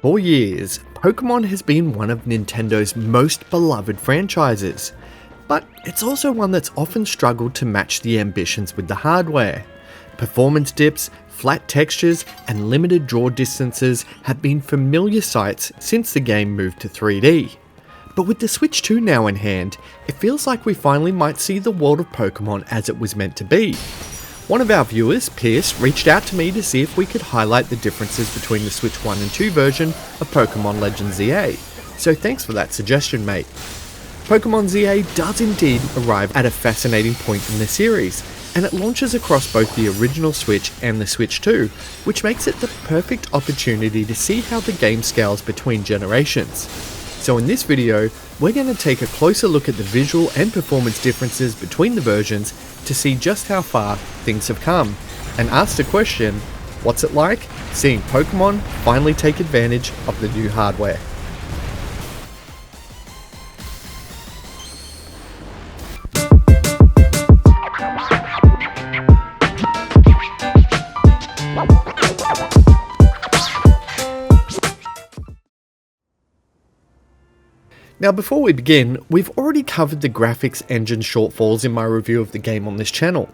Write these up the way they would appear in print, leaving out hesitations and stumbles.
For years, Pokémon has been one of Nintendo's most beloved franchises, but it's also one that's often struggled to match the ambitions with the hardware. Performance dips, flat textures, and limited draw distances have been familiar sights since the game moved to 3D. But with the Switch 2 now in hand, it feels like we finally might see the world of Pokémon as it was meant to be. One of our viewers, Pierce, reached out to me to see if we could highlight the differences between the Switch 1 and 2 version of Pokémon Legends ZA, so thanks for that suggestion, mate. Pokémon ZA does indeed arrive at a fascinating point in the series, and it launches across both the original Switch and the Switch 2, which makes it the perfect opportunity to see how the game scales between generations. So in this video, we're going to take a closer look at the visual and performance differences between the versions to see just how far things have come, and ask the question, what's it like seeing Pokemon finally take advantage of the new hardware? Now before we begin, we've already covered the graphics engine shortfalls in my review of the game on this channel.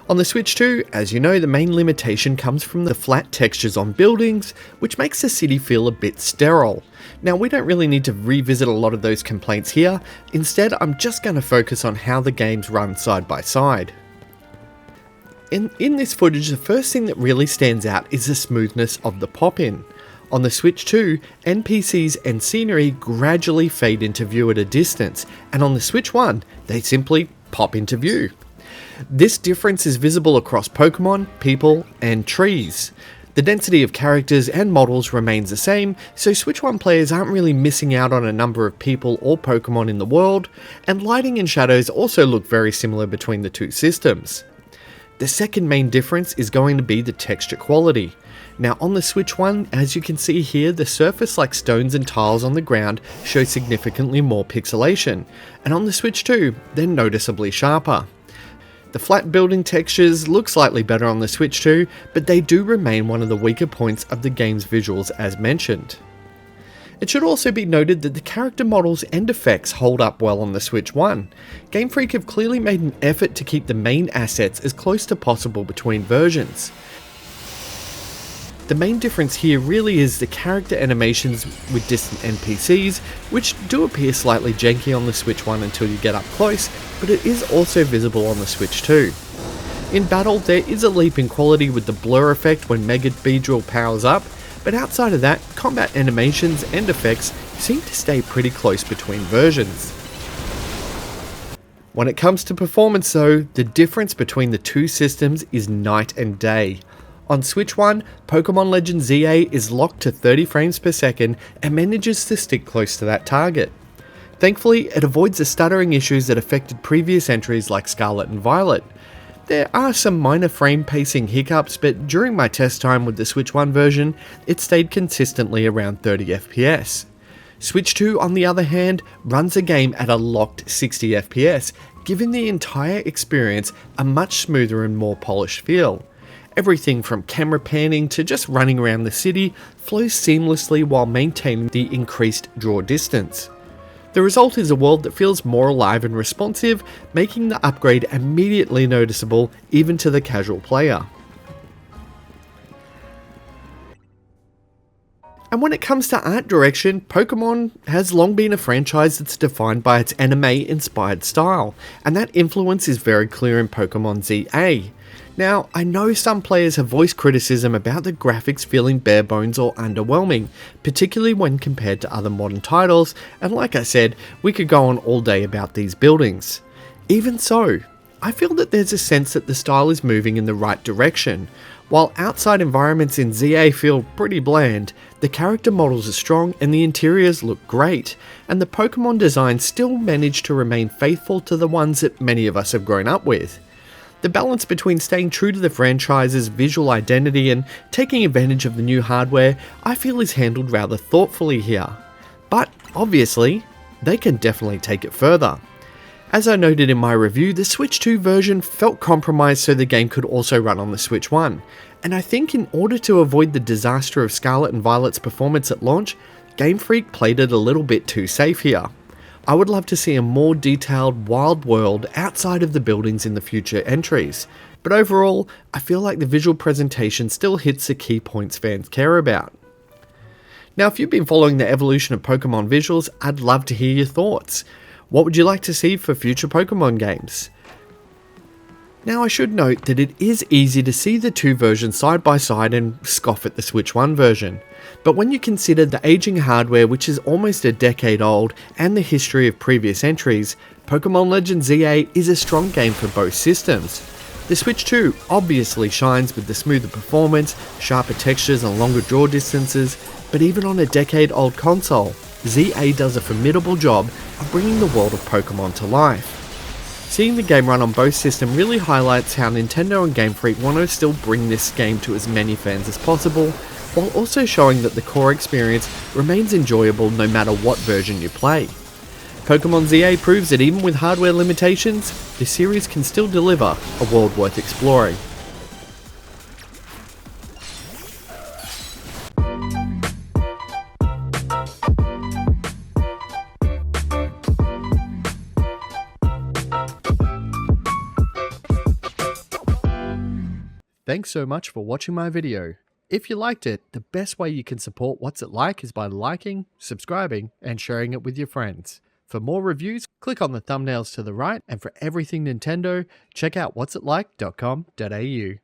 On the Switch 2, as you know, the main limitation comes from the flat textures on buildings, which makes the city feel a bit sterile. Now we don't really need to revisit a lot of those complaints here, instead I'm just going to focus on how the games run side by side. In this footage, the first thing that really stands out is the smoothness of the pop-in. On the Switch 2, NPCs and scenery gradually fade into view at a distance, and on the Switch 1, they simply pop into view. This difference is visible across Pokemon, people, and trees. The density of characters and models remains the same, so Switch 1 players aren't really missing out on a number of people or Pokemon in the world, and lighting and shadows also look very similar between the two systems. The second main difference is going to be the texture quality. Now on the Switch 1, as you can see here, the surface like stones and tiles on the ground show significantly more pixelation, and on the Switch 2, they're noticeably sharper. The flat building textures look slightly better on the Switch 2, but they do remain one of the weaker points of the game's visuals as mentioned. It should also be noted that the character models and effects hold up well on the Switch 1. Game Freak have clearly made an effort to keep the main assets as close to possible between versions. The main difference here really is the character animations with distant NPCs, which do appear slightly janky on the Switch 1 until you get up close, but it is also visible on the Switch 2. In battle, there is a leap in quality with the blur effect when Mega Beedrill powers up, but outside of that, combat animations and effects seem to stay pretty close between versions. When it comes to performance though, the difference between the two systems is night and day. On Switch 1, Pokémon Legends ZA is locked to 30 frames per second and manages to stick close to that target. Thankfully, it avoids the stuttering issues that affected previous entries like Scarlet and Violet. There are some minor frame pacing hiccups, but during my test time with the Switch 1 version, it stayed consistently around 30 FPS. Switch 2, on the other hand, runs the game at a locked 60 FPS, giving the entire experience a much smoother and more polished feel. Everything from camera panning to just running around the city flows seamlessly while maintaining the increased draw distance. The result is a world that feels more alive and responsive, making the upgrade immediately noticeable even to the casual player. And when it comes to art direction, Pokemon has long been a franchise that's defined by its anime-inspired style, and that influence is very clear in Pokémon ZA. Now, I know some players have voiced criticism about the graphics feeling bare bones or underwhelming, particularly when compared to other modern titles, and like I said, we could go on all day about these buildings. Even so, I feel that there's a sense that the style is moving in the right direction. While outside environments in ZA feel pretty bland, the character models are strong and the interiors look great, and the Pokemon designs still manage to remain faithful to the ones that many of us have grown up with. The balance between staying true to the franchise's visual identity and taking advantage of the new hardware, I feel is handled rather thoughtfully here. But obviously, they can definitely take it further. As I noted in my review, the Switch 2 version felt compromised so the game could also run on the Switch 1, and I think in order to avoid the disaster of Scarlet and Violet's performance at launch, Game Freak played it a little bit too safe here. I would love to see a more detailed, wild world outside of the buildings in the future entries, but overall, I feel like the visual presentation still hits the key points fans care about. Now, if you've been following the evolution of Pokemon visuals, I'd love to hear your thoughts. What would you like to see for future Pokemon games? Now, I should note that it is easy to see the two versions side by side and scoff at the Switch 1 version, but when you consider the aging hardware, which is almost a decade old, and the history of previous entries, Pokémon Legends ZA is a strong game for both systems. The Switch 2 obviously shines with the smoother performance, sharper textures and longer draw distances, but even on a decade-old console, ZA does a formidable job of bringing the world of Pokemon to life. Seeing the game run on both systems really highlights how Nintendo and Game Freak want to still bring this game to as many fans as possible, while also showing that the core experience remains enjoyable no matter what version you play. Pokémon ZA proves that even with hardware limitations, the series can still deliver a world worth exploring. Thanks so much for watching my video. If you liked it, the best way you can support What's It Like is by liking, subscribing, and sharing it with your friends. For more reviews, click on the thumbnails to the right, and for everything Nintendo, check out what'sitlike.com.au.